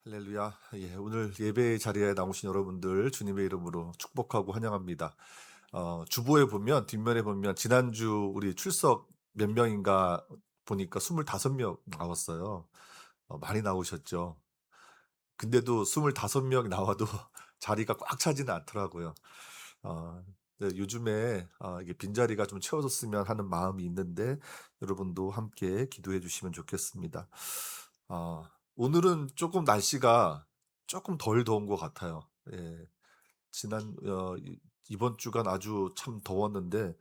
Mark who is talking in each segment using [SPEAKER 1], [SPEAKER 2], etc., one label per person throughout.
[SPEAKER 1] 할렐루야. 예, 오늘 예배 자리에 나오신 여러분들 주님의 이름으로 축복하고 환영합니다. 주보에 보면 뒷면에 보면 지난주 우리 출석 몇 명인가 보니까 25명 나왔어요. 많이 나오셨죠. 근데도 25명 나와도 자리가 꽉 차지는 않더라고요. 어, 네, 요즘에 이게 빈자리가 좀 채워졌으면 하는 마음이 있는데 여러분도 함께 기도해 주시면 좋겠습니다. 오늘은 조금 날씨가 조금 덜 더운 것 같아요. 예. 이번 주간 아주 참 더웠는데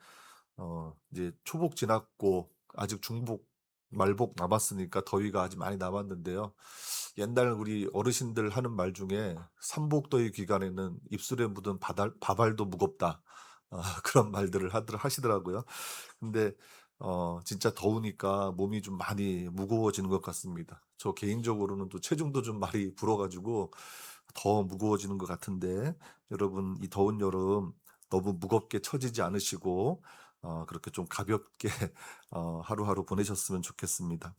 [SPEAKER 1] 이제 초복 지났고 아직 중복, 말복 남았으니까 더위가 아직 많이 남았는데요. 옛날 우리 어르신들 하는 말 중에 "삼복더위 기간에는 입술에 묻은 바달 밥알도 무겁다." 그런 말들을 하시더라고요. 근데 진짜 더우니까 몸이 좀 많이 무거워지는 것 같습니다. 저 개인적으로는 또 체중도 좀 많이 불어 가지고 더 무거워지는 것 같은데 여러분 이 더운 여름 너무 무겁게 처지지 않으시고 그렇게 좀 가볍게 하루하루 보내셨으면 좋겠습니다.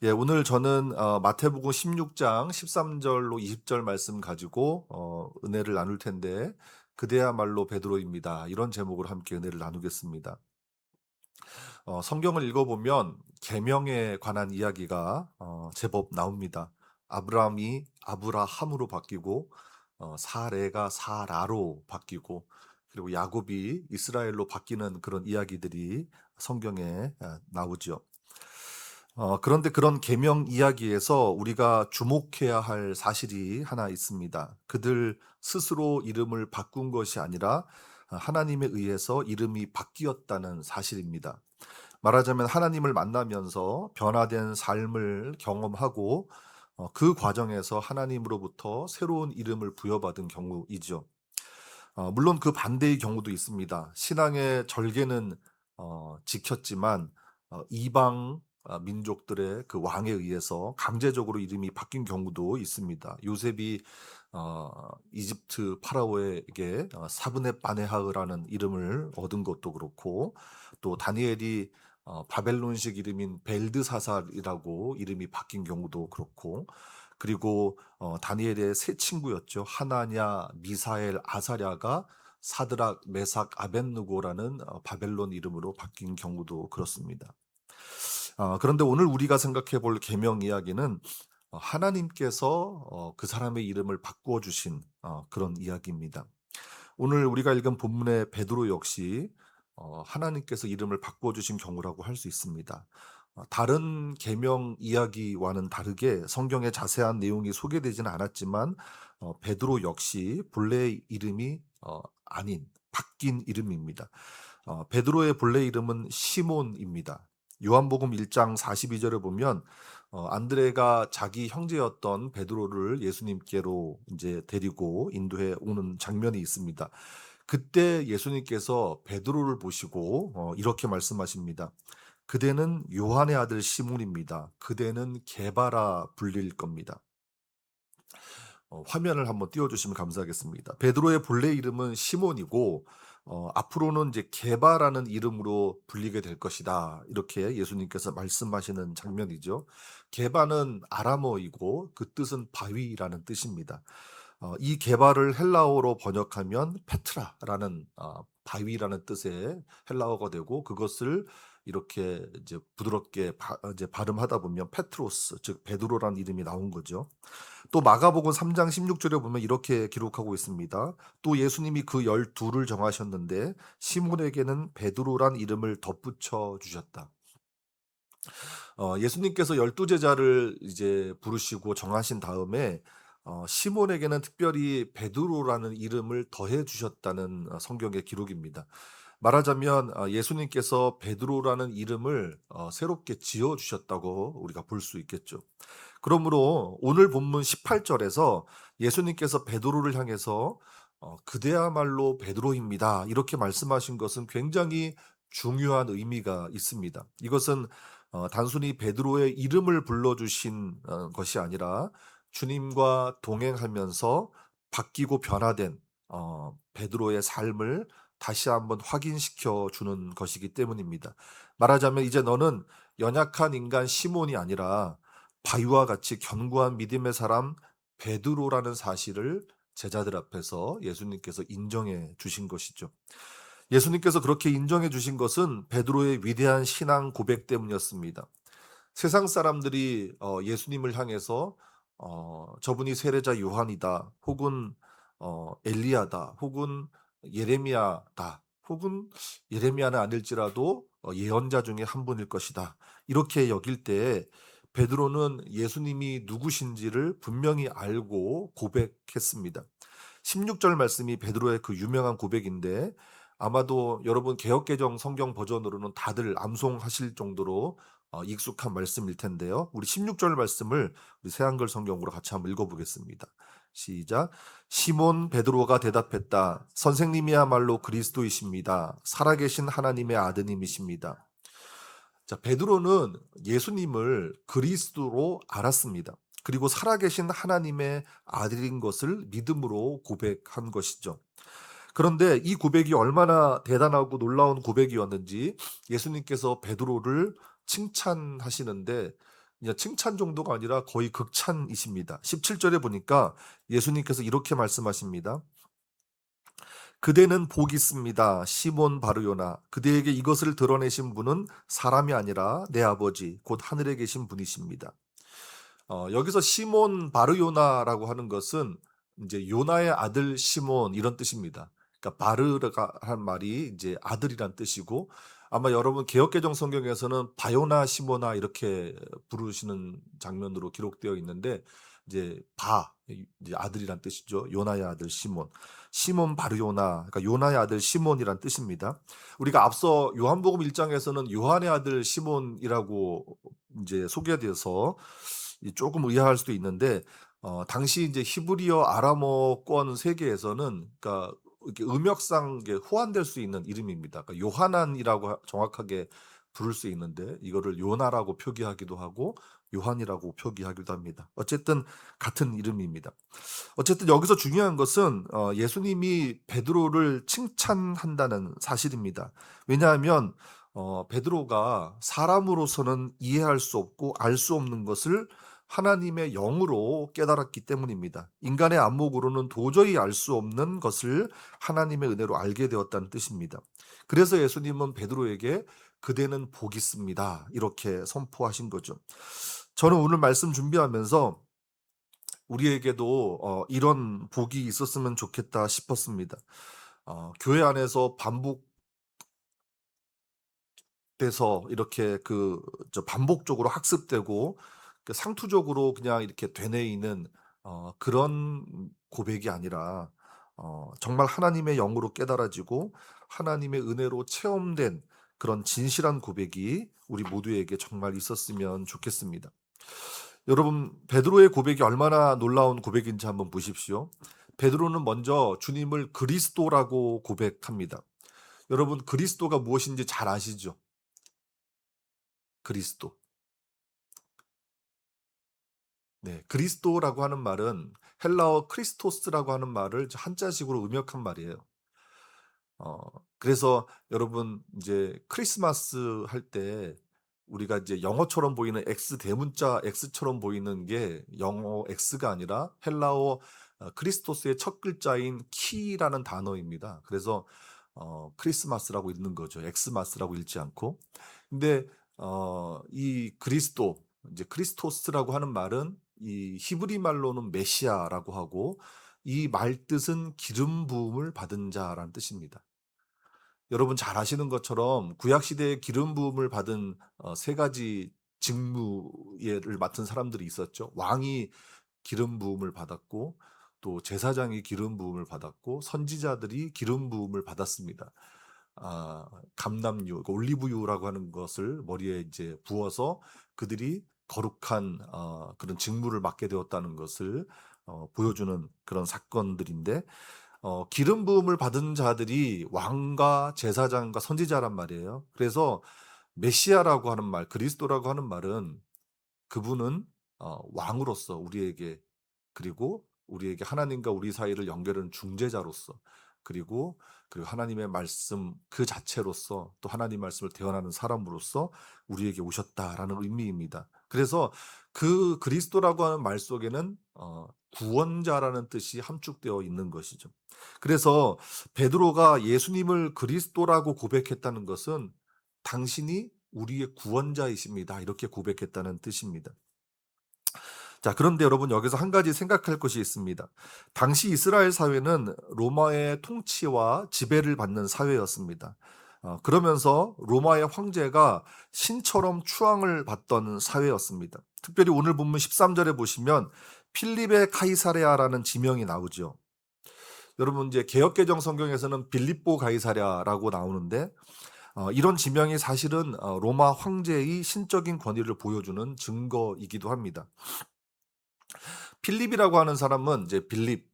[SPEAKER 1] 예, 오늘 저는 마태복음 16장 13절로 20절 말씀 가지고 은혜를 나눌 텐데 "그대야말로 베드로입니다." 이런 제목으로 함께 은혜를 나누겠습니다. 성경을 읽어보면 계명에 관한 이야기가 제법 나옵니다. 아브라함이 아브라함으로 바뀌고 사레가 사라로 바뀌고 그리고 야곱이 이스라엘로 바뀌는 그런 이야기들이 성경에 나오죠. 그런데 그런 계명 이야기에서 우리가 주목해야 할 사실이 하나 있습니다. 그들 스스로 이름을 바꾼 것이 아니라 하나님에 의해서 이름이 바뀌었다는 사실입니다. 말하자면 하나님을 만나면서 변화된 삶을 경험하고 그 과정에서 하나님으로부터 새로운 이름을 부여받은 경우이죠. 물론 그 반대의 경우도 있습니다. 신앙의 절개는 지켰지만 이방 민족들의 그 왕에 의해서 강제적으로 이름이 바뀐 경우도 있습니다. 요셉이 이집트 파라오에게 사브네 바네하흐라는 이름을 얻은 것도 그렇고 또 다니엘이 바벨론식 이름인 벨드사살이라고 이름이 바뀐 경우도 그렇고 그리고 다니엘의 세 친구였죠. 하나냐, 미사엘, 아사랴가 사드락, 메삭, 아벳느고라는 바벨론 이름으로 바뀐 경우도 그렇습니다. 그런데 오늘 우리가 생각해 볼 계명 이야기는 하나님께서 그 사람의 이름을 바꾸어 주신 그런 이야기입니다. 오늘 우리가 읽은 본문의 베드로 역시 하나님께서 이름을 바꾸어 주신 경우라고 할 수 있습니다. 다른 계명 이야기와는 다르게 성경에 자세한 내용이 소개되지는 않았지만 베드로 역시 본래의 이름이 아닌 바뀐 이름입니다. 베드로의 본래 이름은 시몬입니다. 요한복음 1장 42절에 보면 안드레가 자기 형제였던 베드로를 예수님께로 이제 데리고 인도해 오는 장면이 있습니다. 그때 예수님께서 베드로를 보시고 이렇게 말씀하십니다. "그대는 요한의 아들 시몬입니다. 그대는 게바라 불릴 겁니다." 화면을 한번 띄워 주시면 감사하겠습니다. 베드로의 본래 이름은 시몬이고 앞으로는 이제 게바라는 이름으로 불리게 될 것이다. 이렇게 예수님께서 말씀하시는 장면이죠. 게바는 아람어이고 그 뜻은 바위라는 뜻입니다. 이 게바를 헬라어로 번역하면 페트라라는 바위라는 뜻의 헬라어가 되고 그것을 이렇게 이제 부드럽게 이제 발음하다 보면 페트로스 즉 베드로라는 이름이 나온 거죠. 또 마가복음 3장 16절에 보면 이렇게 기록하고 있습니다. 또 예수님이 그 12를 정하셨는데 시몬에게는 베드로란 이름을 덧붙여 주셨다. 예수님께서 12 제자를 이제 부르시고 정하신 다음에 시몬에게는 특별히 베드로라는 이름을 더해 주셨다는 성경의 기록입니다. 말하자면 예수님께서 베드로라는 이름을 새롭게 지어 주셨다고 우리가 볼 수 있겠죠. 그러므로 오늘 본문 18절에서 예수님께서 베드로를 향해서 "그대야말로 베드로입니다." 이렇게 말씀하신 것은 굉장히 중요한 의미가 있습니다. 이것은 단순히 베드로의 이름을 불러 주신 것이 아니라 주님과 동행하면서 바뀌고 변화된 베드로의 삶을 다시 한번 확인시켜 주는 것이기 때문입니다. 말하자면 이제 너는 연약한 인간 시몬이 아니라 바위와 같이 견고한 믿음의 사람 베드로라는 사실을 제자들 앞에서 예수님께서 인정해 주신 것이죠. 예수님께서 그렇게 인정해 주신 것은 베드로의 위대한 신앙 고백 때문이었습니다. 세상 사람들이 예수님을 향해서 저분이 세례자 요한이다, 혹은 엘리야다, 혹은 예레미야다, 혹은 예레미야는 아닐지라도 예언자 중에 한 분일 것이다, 이렇게 여길 때 베드로는 예수님이 누구신지를 분명히 알고 고백했습니다. 16절 말씀이 베드로의 그 유명한 고백인데, 아마도 여러분 개역개정 성경 버전으로는 다들 암송하실 정도로 익숙한 말씀일 텐데요. 우리 16절 말씀을 우리 새한글 성경으로 같이 한번 읽어보겠습니다. 시작. 시몬 베드로가 대답했다. 선생님이야말로 그리스도이십니다. 살아계신 하나님의 아드님이십니다. 자, 베드로는 예수님을 그리스도로 알았습니다. 그리고 살아계신 하나님의 아들인 것을 믿음으로 고백한 것이죠. 그런데 이 고백이 얼마나 대단하고 놀라운 고백이었는지 예수님께서 베드로를 칭찬하시는데, 그냥 칭찬 정도가 아니라 거의 극찬이십니다. 17절에 보니까 예수님께서 이렇게 말씀하십니다. 그대는 복이 있습니다. 시몬 바르요나. 그대에게 이것을 드러내신 분은 사람이 아니라 내 아버지 곧 하늘에 계신 분이십니다. 여기서 시몬 바르요나라고 하는 것은 이제 요나의 아들 시몬, 이런 뜻입니다. 그러니까 바르가 한 말이 이제 아들이란 뜻이고, 아마 여러분 개역개정 성경에서는 바요나 시모나 이렇게 부르시는 장면으로 기록되어 있는데, 이제 이제 아들이란 뜻이죠. 요나의 아들 시몬, 시몬 바르요나, 그러니까 요나의 아들 시몬이란 뜻입니다. 우리가 앞서 요한복음 1장에서는 요한의 아들 시몬이라고 이제 소개돼서 조금 의아할 수도 있는데, 당시 이제 히브리어 아람어권 세계에서는, 그러니까 이렇게 음역상 이게 호환될 수 있는 이름입니다. 그러니까 요하난이라고 정확하게 부를 수 있는데, 이거를 요나라고 표기하기도 하고 요한이라고 표기하기도 합니다. 어쨌든 같은 이름입니다. 어쨌든 여기서 중요한 것은 예수님이 베드로를 칭찬한다는 사실입니다. 왜냐하면 베드로가 사람으로서는 이해할 수 없고 알 수 없는 것을 하나님의 영으로 깨달았기 때문입니다. 인간의 안목으로는 도저히 알 수 없는 것을 하나님의 은혜로 알게 되었다는 뜻입니다. 그래서 예수님은 베드로에게 그대는 복이 있습니다, 이렇게 선포하신 거죠. 저는 오늘 말씀 준비하면서 우리에게도 이런 복이 있었으면 좋겠다 싶었습니다. 교회 안에서 반복돼서 이렇게 반복적으로 학습되고 상투적으로 그냥 이렇게 되뇌이는 그런 고백이 아니라, 정말 하나님의 영으로 깨달아지고 하나님의 은혜로 체험된 그런 진실한 고백이 우리 모두에게 정말 있었으면 좋겠습니다. 여러분, 베드로의 고백이 얼마나 놀라운 고백인지 한번 보십시오. 베드로는 먼저 주님을 그리스도라고 고백합니다. 여러분, 그리스도가 무엇인지 잘 아시죠? 그리스도. 네, 그리스도라고 하는 말은 헬라어 크리스토스라고 하는 말을 한자식으로 음역한 말이에요. 어 그래서 여러분, 이제 크리스마스 할 때 우리가 이제 영어처럼 보이는 X, 대문자 X처럼 보이는 게 영어 X가 아니라 헬라어 크리스토스의 첫 글자인 키라는 단어입니다. 그래서 크리스마스라고 읽는 거죠. 엑스마스라고 읽지 않고. 근데 이 그리스도, 이제 크리스토스라고 하는 말은 이 히브리 말로는 메시아라고 하고, 이 말 뜻은 기름 부음을 받은 자라는 뜻입니다. 여러분 잘 아시는 것처럼 구약 시대에 기름 부음을 받은 세 가지 직무를 맡은 사람들이 있었죠. 왕이 기름 부음을 받았고, 또 제사장이 기름 부음을 받았고, 선지자들이 기름 부음을 받았습니다. 감람유, 그러니까 올리브유라고 하는 것을 머리에 이제 부어서 그들이 거룩한 그런 직무를 맡게 되었다는 것을 보여주는 그런 사건들인데, 기름 부음을 받은 자들이 왕과 제사장과 선지자란 말이에요. 그래서 메시아라고 하는 말, 그리스도라고 하는 말은, 그분은 왕으로서 우리에게, 그리고 우리에게 하나님과 우리 사이를 연결하는 중재자로서, 그리고 하나님의 말씀 그 자체로서 또 하나님 말씀을 대언하는 사람으로서 우리에게 오셨다라는 의미입니다. 그래서 그 그리스도라고 하는 말 속에는 구원자라는 뜻이 함축되어 있는 것이죠. 그래서 베드로가 예수님을 그리스도라고 고백했다는 것은 당신이 우리의 구원자이십니다. 이렇게 고백했다는 뜻입니다. 자, 그런데 여러분 여기서 한 가지 생각할 것이 있습니다. 당시 이스라엘 사회는 로마의 통치와 지배를 받는 사회였습니다. 그러면서 로마의 황제가 신처럼 추앙을 받던 사회였습니다. 특별히 오늘 본문 13절에 보시면 필립의 카이사레아라는 지명이 나오죠. 여러분 이제 개역개정 성경에서는 빌립보 가이사랴라고 나오는데 이런 지명이 사실은 로마 황제의 신적인 권위를 보여주는 증거이기도 합니다. 필립이라고 하는 사람은 이제 빌립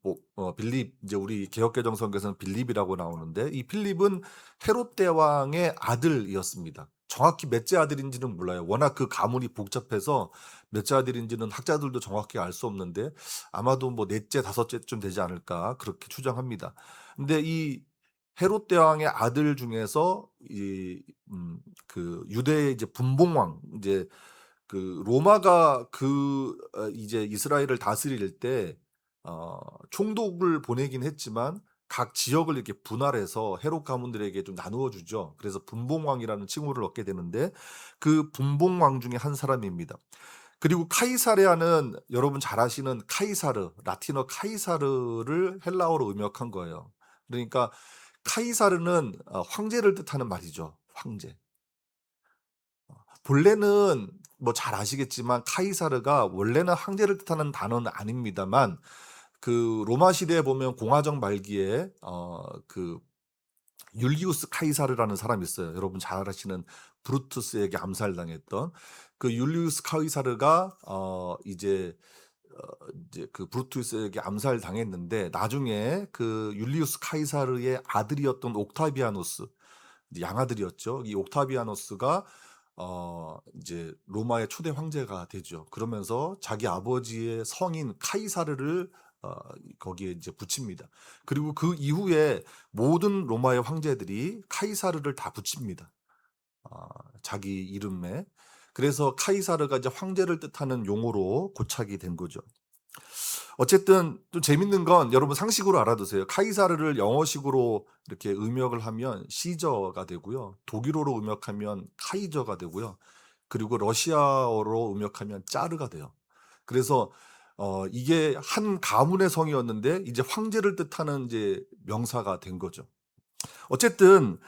[SPEAKER 1] 이제 우리 개역개정 성경에서는 빌립이라고 나오는데 이 필립은 헤롯 대왕의 아들이었습니다. 정확히 몇째 아들인지는 몰라요. 워낙 그 가문이 복잡해서 몇째 아들인지는 학자들도 정확히 알 수 없는데 아마도 뭐 넷째, 다섯째쯤 되지 않을까 그렇게 추정합니다. 근데 이 헤롯 대왕의 아들 중에서 그 유대의 이제 분봉왕 이제 그 로마가 이제 이스라엘을 다스릴 때 총독을 보내긴 했지만 각 지역을 이렇게 분할해서 헤롯 가문들에게 좀 나누어 주죠. 그래서 분봉왕이라는 칭호를 얻게 되는데 그 분봉왕 중에 한 사람입니다. 그리고 카이사레아는 여러분 잘 아시는 카이사르, 라틴어 카이사르를 헬라어로 음역한 거예요. 그러니까 카이사르는 황제를 뜻하는 말이죠. 황제. 본래는 뭐 잘 아시겠지만 카이사르가 원래는 황제를 뜻하는 단어는 아닙니다만 그 로마 시대에 보면 공화정 말기에 그 율리우스 카이사르라는 사람이 있어요. 여러분 잘 아시는 브루투스에게 암살당했던 그 율리우스 카이사르가 이제 그 브루투스에게 암살당했는데 나중에 그 율리우스 카이사르의 아들이었던 옥타비아누스 양아들이었죠. 이 옥타비아누스가 이제 로마의 초대 황제가 되죠. 그러면서 자기 아버지의 성인 카이사르를 거기에 이제 붙입니다. 그리고 그 이후에 모든 로마의 황제들이 카이사르를 다 붙입니다. 자기 이름에. 그래서 카이사르가 이제 황제를 뜻하는 용어로 고착이 된 거죠. 어쨌든 좀 재밌는 건 여러분 상식으로 알아두세요. 카이사르를 영어식으로 이렇게 음역을 하면 시저가 되고요. 독일어로 음역하면 카이저가 되고요. 그리고 러시아어로 음역하면 짜르가 돼요. 그래서 이게 한 가문의 성이었는데 이제 황제를 뜻하는 이제 명사가 된 거죠. 어쨌든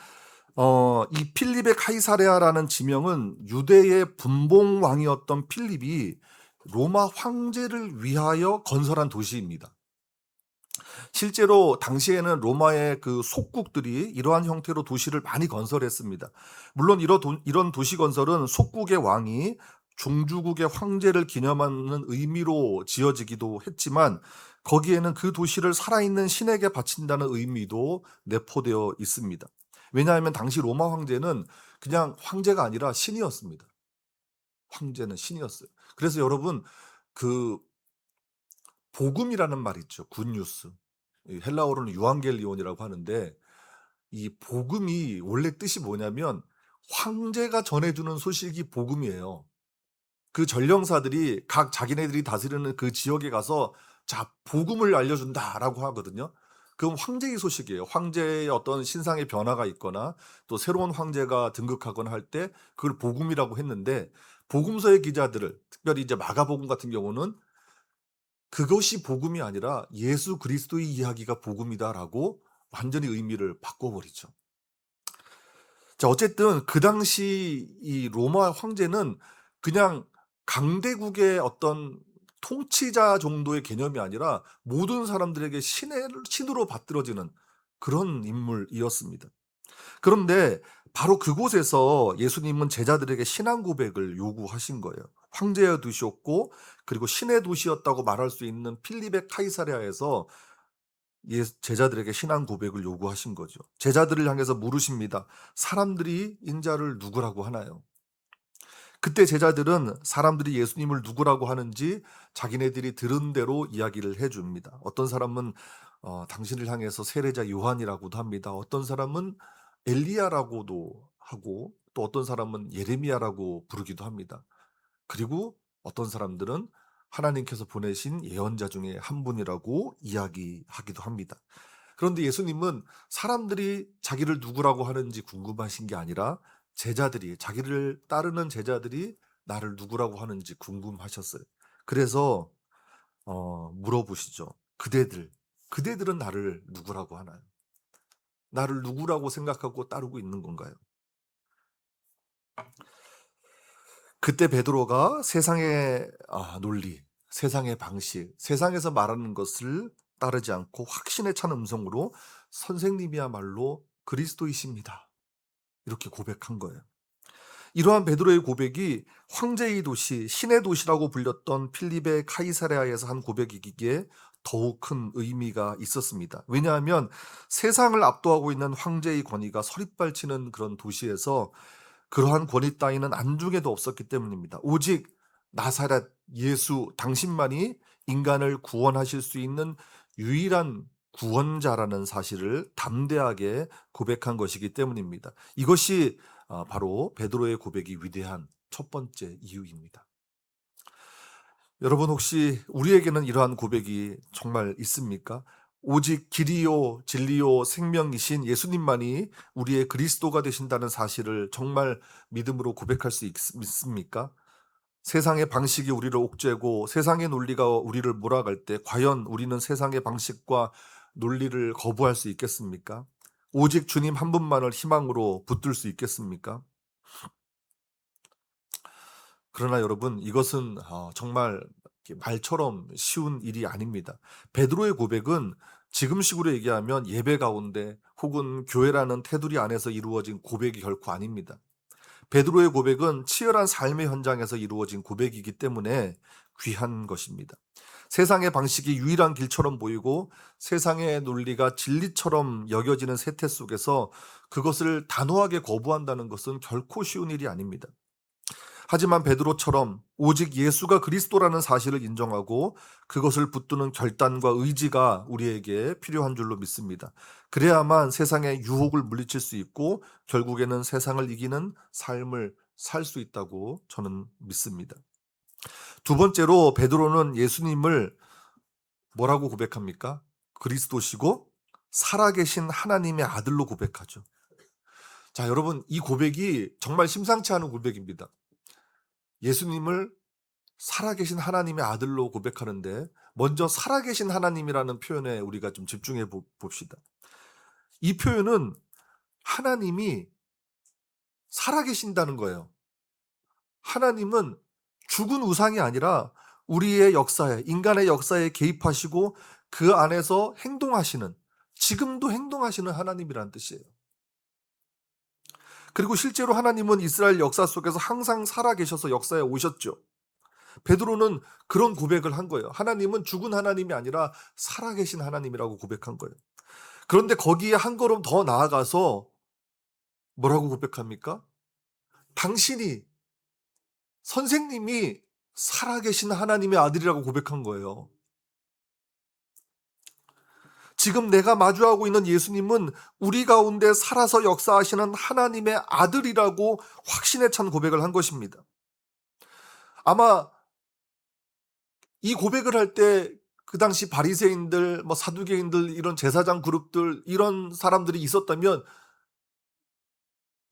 [SPEAKER 1] 이 필립의 카이사레아라는 지명은 유대의 분봉왕이었던 필립이 로마 황제를 위하여 건설한 도시입니다. 실제로 당시에는 로마의 그 속국들이 이러한 형태로 도시를 많이 건설했습니다. 물론 이런 도시 건설은 속국의 왕이 종주국의 황제를 기념하는 의미로 지어지기도 했지만 거기에는 그 도시를 살아있는 신에게 바친다는 의미도 내포되어 있습니다. 왜냐하면 당시 로마 황제는 그냥 황제가 아니라 신이었습니다. 황제는 신이었어요. 그래서 여러분 그 복음이라는 말 있죠. 굿뉴스. 헬라어로는 유앙겔리온이라고 하는데 이 복음이 원래 뜻이 뭐냐면 황제가 전해주는 소식이 복음이에요. 그 전령사들이 각 자기네들이 다스리는 그 지역에 가서 자 복음을 알려준다라고 하거든요. 그럼 황제의 소식이에요. 황제의 어떤 신상의 변화가 있거나 또 새로운 황제가 등극하거나 할 때 그걸 복음이라고 했는데 복음서의 기자들을 특별히 이제 마가복음 같은 경우는 그것이 복음이 아니라 예수 그리스도의 이야기가 복음이다라고 완전히 의미를 바꿔버리죠. 자, 어쨌든 그 당시 이 로마 황제는 그냥 강대국의 어떤 통치자 정도의 개념이 아니라 모든 사람들에게 신으로 받들어지는 그런 인물이었습니다. 그런데 바로 그곳에서 예수님은 제자들에게 신앙 고백을 요구하신 거예요. 황제의 도시였고 그리고 신의 도시였다고 말할 수 있는 필립의 카이사랴에서 제자들에게 신앙 고백을 요구하신 거죠. 제자들을 향해서 물으십니다. 사람들이 인자를 누구라고 하나요? 그때 제자들은 사람들이 예수님을 누구라고 하는지 자기네들이 들은 대로 이야기를 해 줍니다. 어떤 사람은 당신을 향해서 세례자 요한이라고도 합니다. 어떤 사람은 엘리야라고도 하고 또 어떤 사람은 예레미야라고 부르기도 합니다. 그리고 어떤 사람들은 하나님께서 보내신 예언자 중에 한 분이라고 이야기하기도 합니다. 그런데 예수님은 사람들이 자기를 누구라고 하는지 궁금하신 게 아니라 자기를 따르는 제자들이 나를 누구라고 하는지 궁금하셨어요. 그래서 물어보시죠. 그대들은 나를 누구라고 하나요? 나를 누구라고 생각하고 따르고 있는 건가요? 그때 베드로가 세상의 논리, 세상의 방식, 세상에서 말하는 것을 따르지 않고 확신에 찬 음성으로 "선생님이야말로 그리스도이십니다." 이렇게 고백한 거예요. 이러한 베드로의 고백이 황제의 도시, 신의 도시라고 불렸던 필립의 카이사랴에서 한 고백이기에 더욱 큰 의미가 있었습니다. 왜냐하면 세상을 압도하고 있는 황제의 권위가 서릿발치는 그런 도시에서 그러한 권위 따위는 안중에도 없었기 때문입니다. 오직 나사렛 예수 당신만이 인간을 구원하실 수 있는 유일한 구원자라는 사실을 담대하게 고백한 것이기 때문입니다. 이것이 바로 베드로의 고백이 위대한 첫 번째 이유입니다. 여러분 혹시 우리에게는 이러한 고백이 정말 있습니까? 오직 길이요 진리요 생명이신 예수님만이 우리의 그리스도가 되신다는 사실을 정말 믿음으로 고백할 수 있습니까? 세상의 방식이 우리를 옥죄고 세상의 논리가 우리를 몰아갈 때 과연 우리는 세상의 방식과 논리를 거부할 수 있겠습니까? 오직 주님 한 분만을 희망으로 붙들 수 있겠습니까? 그러나 여러분 이것은 정말 이렇게 말처럼 쉬운 일이 아닙니다. 베드로의 고백은 지금식으로 얘기하면 예배 가운데 혹은 교회라는 테두리 안에서 이루어진 고백이 결코 아닙니다. 베드로의 고백은 치열한 삶의 현장에서 이루어진 고백이기 때문에 귀한 것입니다. 세상의 방식이 유일한 길처럼 보이고 세상의 논리가 진리처럼 여겨지는 세태 속에서 그것을 단호하게 거부한다는 것은 결코 쉬운 일이 아닙니다. 하지만 베드로처럼 오직 예수가 그리스도라는 사실을 인정하고 그것을 붙드는 결단과 의지가 우리에게 필요한 줄로 믿습니다. 그래야만 세상의 유혹을 물리칠 수 있고 결국에는 세상을 이기는 삶을 살 수 있다고 저는 믿습니다. 두 번째로 베드로는 예수님을 뭐라고 고백합니까? 그리스도시고 살아계신 하나님의 아들로 고백하죠. 자, 여러분 이 고백이 정말 심상치 않은 고백입니다. 예수님을 살아계신 하나님의 아들로 고백하는데 먼저 살아계신 하나님이라는 표현에 우리가 좀 집중해 봅시다. 이 표현은 하나님이 살아계신다는 거예요. 하나님은 죽은 우상이 아니라 우리의 역사에, 인간의 역사에 개입하시고 그 안에서 행동하시는, 지금도 행동하시는 하나님이라는 뜻이에요. 그리고 실제로 하나님은 이스라엘 역사 속에서 항상 살아계셔서 역사에 오셨죠. 베드로는 그런 고백을 한 거예요. 하나님은 죽은 하나님이 아니라 살아계신 하나님이라고 고백한 거예요. 그런데 거기에 한 걸음 더 나아가서 뭐라고 고백합니까? 당신이, 선생님이 살아계신 하나님의 아들이라고 고백한 거예요. 지금 내가 마주하고 있는 예수님은 우리 가운데 살아서 역사하시는 하나님의 아들이라고 확신에 찬 고백을 한 것입니다. 아마 이 고백을 할 때 그 당시 바리새인들, 사두개인들, 이런 제사장 그룹들, 이런 사람들이 있었다면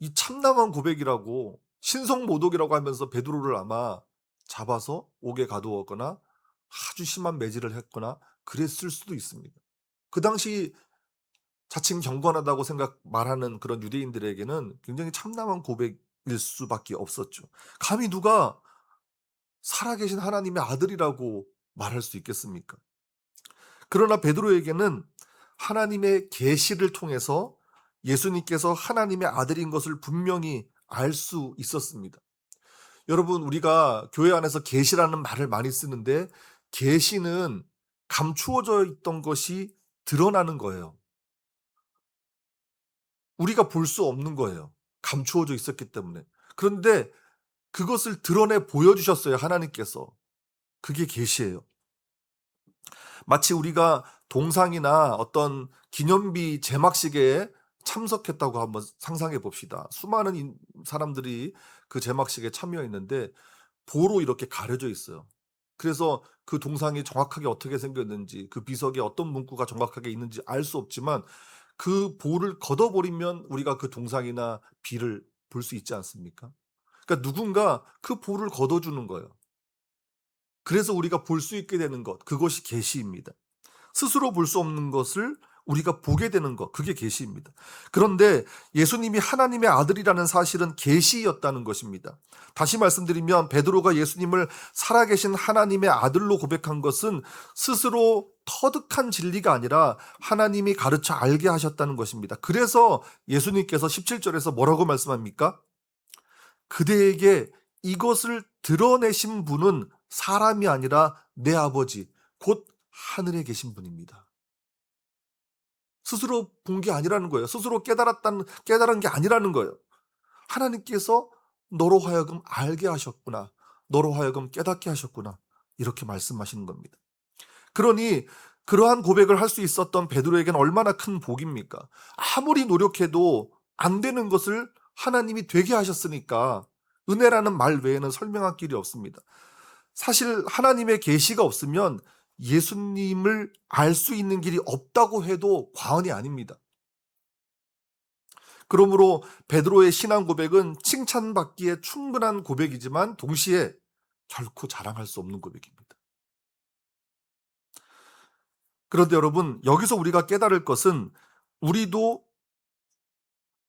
[SPEAKER 1] 이 참담한 고백이라고 신성모독이라고 하면서 베드로를 아마 잡아서 옥에 가두었거나 아주 심한 매질을 했거나 그랬을 수도 있습니다. 그 당시 자칭 경건하다고 말하는 그런 유대인들에게는 굉장히 참담한 고백일 수밖에 없었죠. 감히 누가 살아계신 하나님의 아들이라고 말할 수 있겠습니까? 그러나 베드로에게는 하나님의 계시를 통해서 예수님께서 하나님의 아들인 것을 분명히 알 수 있었습니다. 여러분 우리가 교회 안에서 계시라는 말을 많이 쓰는데 계시는 감추어져 있던 것이 드러나는 거예요. 우리가 볼 수 없는 거예요. 감추어져 있었기 때문에. 그런데 그것을 드러내 보여주셨어요, 하나님께서. 그게 계시예요. 마치 우리가 동상이나 어떤 기념비 제막식에 참석했다고 한번 상상해 봅시다. 수많은 사람들이 그 제막식에 참여했는데 보로 이렇게 가려져 있어요. 그래서 그 동상이 정확하게 어떻게 생겼는지, 그 비석에 어떤 문구가 정확하게 있는지 알 수 없지만 그 보를 걷어버리면 우리가 그 동상이나 비를 볼 수 있지 않습니까? 그러니까 누군가 그 보를 걷어주는 거예요. 그래서 우리가 볼 수 있게 되는 것, 그것이 계시입니다. 스스로 볼 수 없는 것을 우리가 보게 되는 것, 그게 계시입니다. 그런데 예수님이 하나님의 아들이라는 사실은 계시였다는 것입니다. 다시 말씀드리면 베드로가 예수님을 살아계신 하나님의 아들로 고백한 것은 스스로 터득한 진리가 아니라 하나님이 가르쳐 알게 하셨다는 것입니다. 그래서 예수님께서 17절에서 뭐라고 말씀합니까? 그대에게 이것을 드러내신 분은 사람이 아니라 내 아버지, 곧 하늘에 계신 분입니다. 스스로 본 게 아니라는 거예요. 스스로 깨달은 게 아니라는 거예요. 하나님께서 너로 하여금 알게 하셨구나. 너로 하여금 깨닫게 하셨구나. 이렇게 말씀하시는 겁니다. 그러니 그러한 고백을 할 수 있었던 베드로에게는 얼마나 큰 복입니까? 아무리 노력해도 안 되는 것을 하나님이 되게 하셨으니까 은혜라는 말 외에는 설명할 길이 없습니다. 사실 하나님의 계시가 없으면 예수님을 알 수 있는 길이 없다고 해도 과언이 아닙니다. 그러므로 베드로의 신앙 고백은 칭찬받기에 충분한 고백이지만 동시에 결코 자랑할 수 없는 고백입니다. 그런데 여러분, 여기서 우리가 깨달을 것은 우리도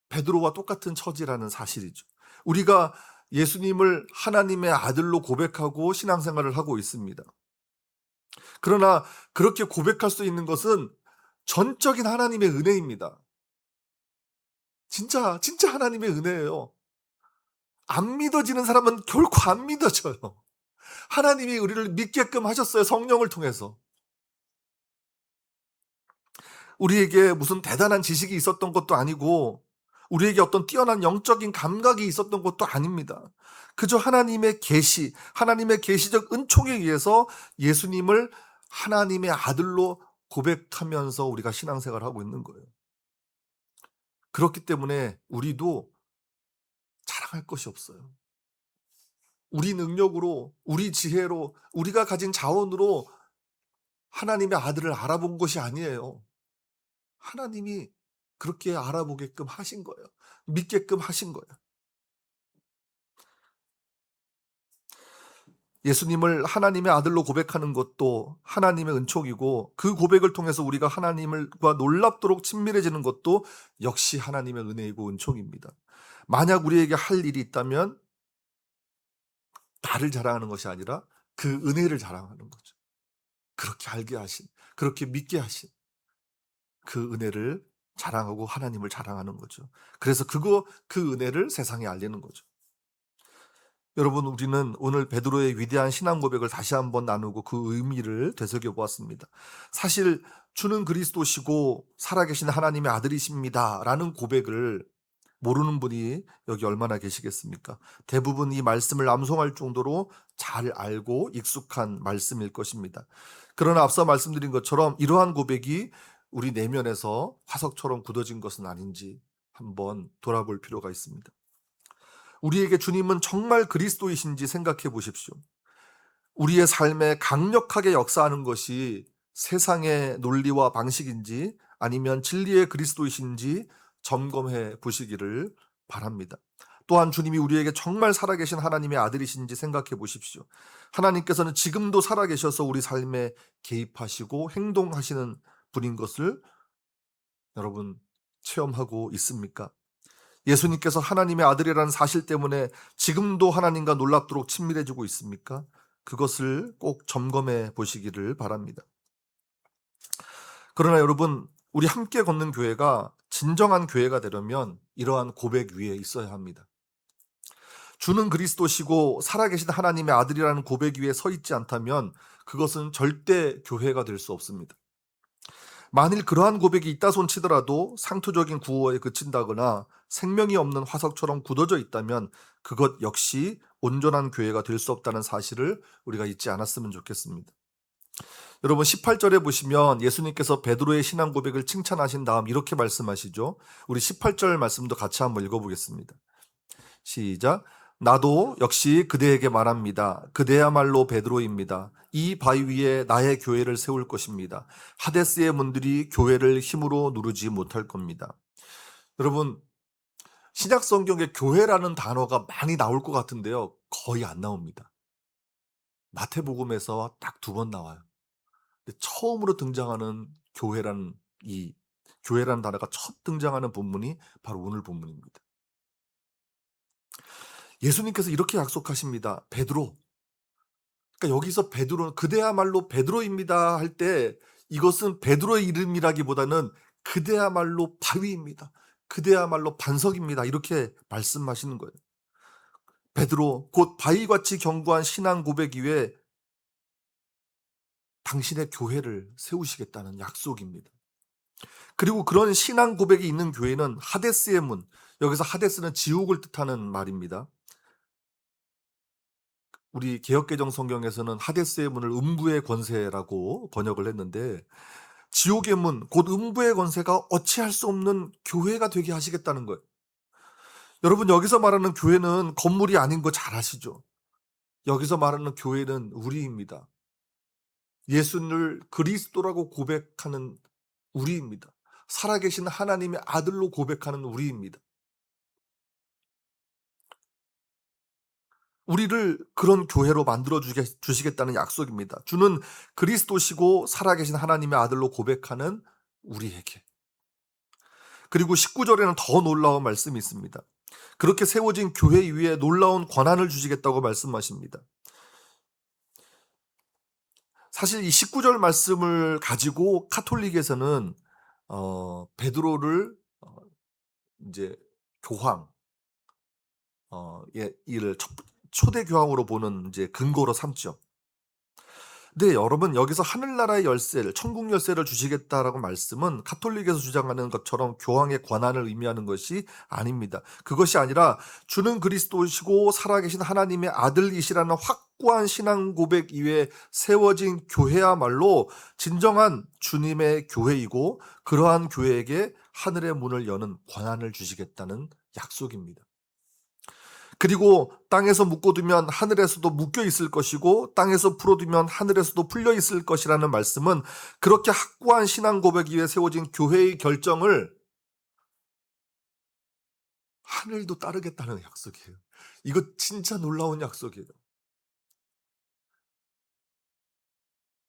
[SPEAKER 1] 베드로와 똑같은 처지라는 사실이죠. 우리가 예수님을 하나님의 아들로 고백하고 신앙생활을 하고 있습니다. 그러나 그렇게 고백할 수 있는 것은 전적인 하나님의 은혜입니다. 진짜 하나님의 은혜예요. 안 믿어지는 사람은 결코 안 믿어져요. 하나님이 우리를 믿게끔 하셨어요, 성령을 통해서. 우리에게 무슨 대단한 지식이 있었던 것도 아니고 우리에게 어떤 뛰어난 영적인 감각이 있었던 것도 아닙니다. 그저 하나님의 계시, 하나님의 계시적 은총에 의해서 예수님을 하나님의 아들로 고백하면서 우리가 신앙생활을 하고 있는 거예요. 그렇기 때문에 우리도 자랑할 것이 없어요. 우리 능력으로, 우리 지혜로, 우리가 가진 자원으로 하나님의 아들을 알아본 것이 아니에요. 하나님이 그렇게 알아보게끔 하신 거예요. 믿게끔 하신 거예요. 예수님을 하나님의 아들로 고백하는 것도 하나님의 은총이고 그 고백을 통해서 우리가 하나님과 놀랍도록 친밀해지는 것도 역시 하나님의 은혜이고 은총입니다. 만약 우리에게 할 일이 있다면 나를 자랑하는 것이 아니라 그 은혜를 자랑하는 거죠. 그렇게 알게 하신, 그렇게 믿게 하신 그 은혜를 자랑하고 하나님을 자랑하는 거죠. 그래서 그 은혜를 세상에 알리는 거죠. 여러분, 우리는 오늘 베드로의 위대한 신앙 고백을 다시 한번 나누고 그 의미를 되새겨 보았습니다. 사실 주는 그리스도시고 살아계신 하나님의 아들이십니다 라는 고백을 모르는 분이 여기 얼마나 계시겠습니까? 대부분 이 말씀을 암송할 정도로 잘 알고 익숙한 말씀일 것입니다. 그러나 앞서 말씀드린 것처럼 이러한 고백이 우리 내면에서 화석처럼 굳어진 것은 아닌지 한번 돌아볼 필요가 있습니다. 우리에게 주님은 정말 그리스도이신지 생각해 보십시오. 우리의 삶에 강력하게 역사하는 것이 세상의 논리와 방식인지 아니면 진리의 그리스도이신지 점검해 보시기를 바랍니다. 또한 주님이 우리에게 정말 살아계신 하나님의 아들이신지 생각해 보십시오. 하나님께서는 지금도 살아계셔서 우리 삶에 개입하시고 행동하시는 분인 것을 여러분 체험하고 있습니까? 예수님께서 하나님의 아들이라는 사실 때문에 지금도 하나님과 놀랍도록 친밀해지고 있습니까? 그것을 꼭 점검해 보시기를 바랍니다. 그러나 여러분, 우리 함께 걷는 교회가 진정한 교회가 되려면 이러한 고백 위에 있어야 합니다. 주는 그리스도시고 살아계신 하나님의 아들이라는 고백 위에 서 있지 않다면 그것은 절대 교회가 될 수 없습니다. 만일 그러한 고백이 있다 손치더라도 상투적인 구호에 그친다거나 생명이 없는 화석처럼 굳어져 있다면 그것 역시 온전한 교회가 될 수 없다는 사실을 우리가 잊지 않았으면 좋겠습니다. 여러분 18절에 보시면 예수님께서 베드로의 신앙 고백을 칭찬하신 다음 이렇게 말씀하시죠. 우리 18절 말씀도 같이 한번 읽어보겠습니다. 시작. 나도 역시 그대에게 말합니다. 그대야말로 베드로입니다. 이 바위 위에 나의 교회를 세울 것입니다. 하데스의 문들이 교회를 힘으로 누르지 못할 겁니다. 여러분 신약 성경에 교회라는 단어가 많이 나올 것 같은데요. 거의 안 나옵니다. 마태복음에서 딱 2번 나와요. 근데 처음으로 등장하는 이 교회라는 단어가 첫 등장하는 본문이 바로 오늘 본문입니다. 예수님께서 이렇게 약속하십니다. 베드로. 그러니까 여기서 베드로는 그대야말로 베드로입니다 할 때 이것은 베드로의 이름이라기보다는 그대야말로 바위입니다. 그대야말로 반석입니다. 이렇게 말씀하시는 거예요. 베드로 곧 바위같이 견고한 신앙 고백 위에 당신의 교회를 세우시겠다는 약속입니다. 그리고 그런 신앙 고백이 있는 교회는 하데스의 문, 여기서 하데스는 지옥을 뜻하는 말입니다. 우리 개역개정 성경에서는 하데스의 문을 음부의 권세라고 번역을 했는데 지옥의 문, 곧 음부의 권세가 어찌할 수 없는 교회가 되게 하시겠다는 거예요. 여러분 여기서 말하는 교회는 건물이 아닌 거 잘 아시죠? 여기서 말하는 교회는 우리입니다. 예수를 그리스도라고 고백하는 우리입니다. 살아계신 하나님의 아들로 고백하는 우리입니다. 우리를 그런 교회로 만들어 주시겠다는 약속입니다. 주는 그리스도시고 살아계신 하나님의 아들로 고백하는 우리에게. 그리고 19절에는 더 놀라운 말씀이 있습니다. 그렇게 세워진 교회 위에 놀라운 권한을 주시겠다고 말씀하십니다. 사실 이 19절 말씀을 가지고 카톨릭에서는 베드로를 이제 교황, 이를 초대 교황으로 보는 이제 근거로 삼죠. 네, 여러분 여기서 하늘나라의 열쇠를 천국 열쇠를 주시겠다라고 말씀은 카톨릭에서 주장하는 것처럼 교황의 권한을 의미하는 것이 아닙니다. 그것이 아니라 주는 그리스도시고 살아계신 하나님의 아들이시라는 확고한 신앙 고백 이외에 세워진 교회야말로 진정한 주님의 교회이고 그러한 교회에게 하늘의 문을 여는 권한을 주시겠다는 약속입니다. 그리고 땅에서 묶어두면 하늘에서도 묶여 있을 것이고 땅에서 풀어두면 하늘에서도 풀려 있을 것이라는 말씀은 그렇게 확고한 신앙 고백 위에 세워진 교회의 결정을 하늘도 따르겠다는 약속이에요. 이거 진짜 놀라운 약속이에요.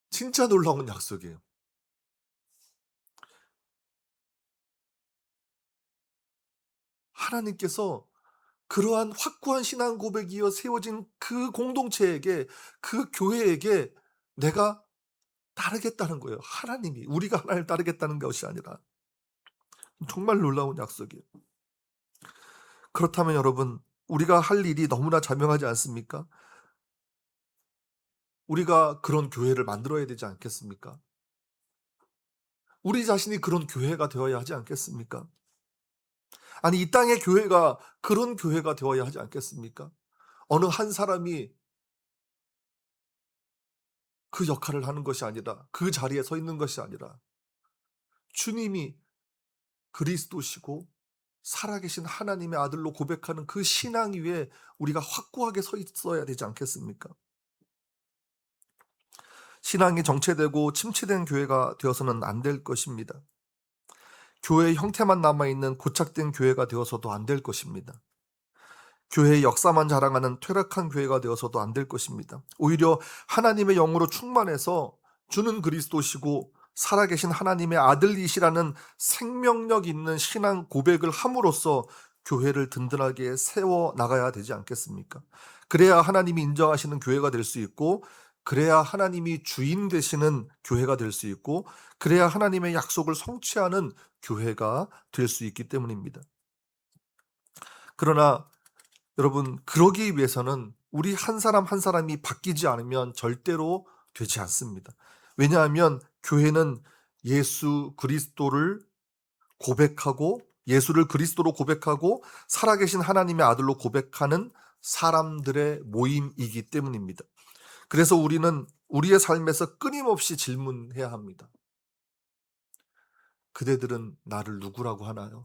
[SPEAKER 1] 진짜 놀라운 약속이에요. 하나님께서 그러한 확고한 신앙 고백 이어 세워진 그 공동체에게 그 교회에게 내가 따르겠다는 거예요. 하나님이 우리가 하나님을 따르겠다는 것이 아니라 정말 놀라운 약속이에요. 그렇다면 여러분 우리가 할 일이 너무나 자명하지 않습니까? 우리가 그런 교회를 만들어야 되지 않겠습니까? 우리 자신이 그런 교회가 되어야 하지 않겠습니까? 아니 이 땅의 교회가 그런 교회가 되어야 하지 않겠습니까? 어느 한 사람이 그 역할을 하는 것이 아니라 그 자리에 서 있는 것이 아니라 주님이 그리스도시고 살아계신 하나님의 아들로 고백하는 그 신앙 위에 우리가 확고하게 서 있어야 되지 않겠습니까? 신앙이 정체되고 침체된 교회가 되어서는 안 될 것입니다. 교회의 형태만 남아있는 고착된 교회가 되어서도 안 될 것입니다. 교회의 역사만 자랑하는 퇴락한 교회가 되어서도 안 될 것입니다. 오히려 하나님의 영으로 충만해서 주는 그리스도시고 살아계신 하나님의 아들이시라는 생명력 있는 신앙 고백을 함으로써 교회를 든든하게 세워 나가야 되지 않겠습니까? 그래야 하나님이 인정하시는 교회가 될 수 있고 그래야 하나님이 주인 되시는 교회가 될 수 있고 그래야 하나님의 약속을 성취하는 교회가 될 수 있기 때문입니다. 그러나 여러분 그러기 위해서는 우리 한 사람 한 사람이 바뀌지 않으면 절대로 되지 않습니다. 왜냐하면 교회는 예수 그리스도를 고백하고 예수를 그리스도로 고백하고 살아계신 하나님의 아들로 고백하는 사람들의 모임이기 때문입니다. 그래서 우리는 우리의 삶에서 끊임없이 질문해야 합니다. 그대들은 나를 누구라고 하나요?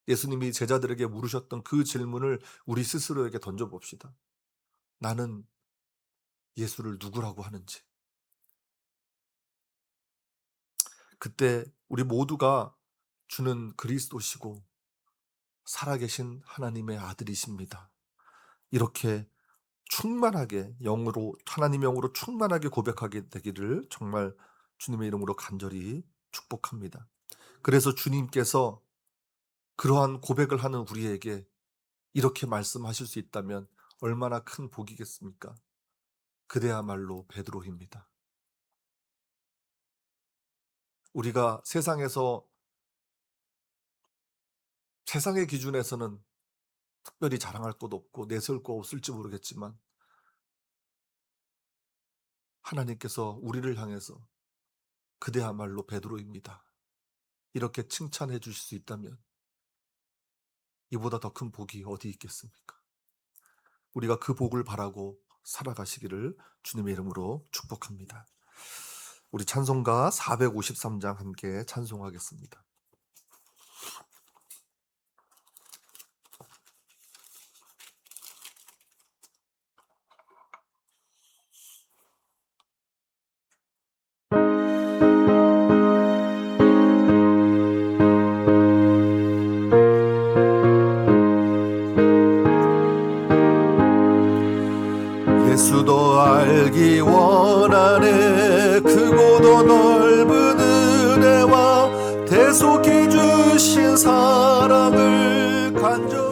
[SPEAKER 1] 예수님이 제자들에게 물으셨던 그 질문을 우리 스스로에게 던져봅시다. 나는 예수를 누구라고 하는지. 그때 우리 모두가 주는 그리스도시고 살아계신 하나님의 아들이십니다. 이렇게 충만하게 영으로, 하나님의 영으로 충만하게 고백하게 되기를 정말 주님의 이름으로 간절히 축복합니다. 그래서 주님께서 그러한 고백을 하는 우리에게 이렇게 말씀하실 수 있다면 얼마나 큰 복이겠습니까? 그대야말로 베드로입니다. 우리가 세상의 기준에서는 특별히 자랑할 것 없고 내세울 거 없을지 모르겠지만 하나님께서 우리를 향해서 그대야말로 베드로입니다. 이렇게 칭찬해 주실 수 있다면 이보다 더 큰 복이 어디 있겠습니까? 우리가 그 복을 바라고 살아가시기를 주님의 이름으로 축복합니다. 우리 찬송가 453장 함께 찬송하겠습니다. 예수도 알기 원하네 크고도 넓은 은혜와 대속해 주신 사랑을 간절히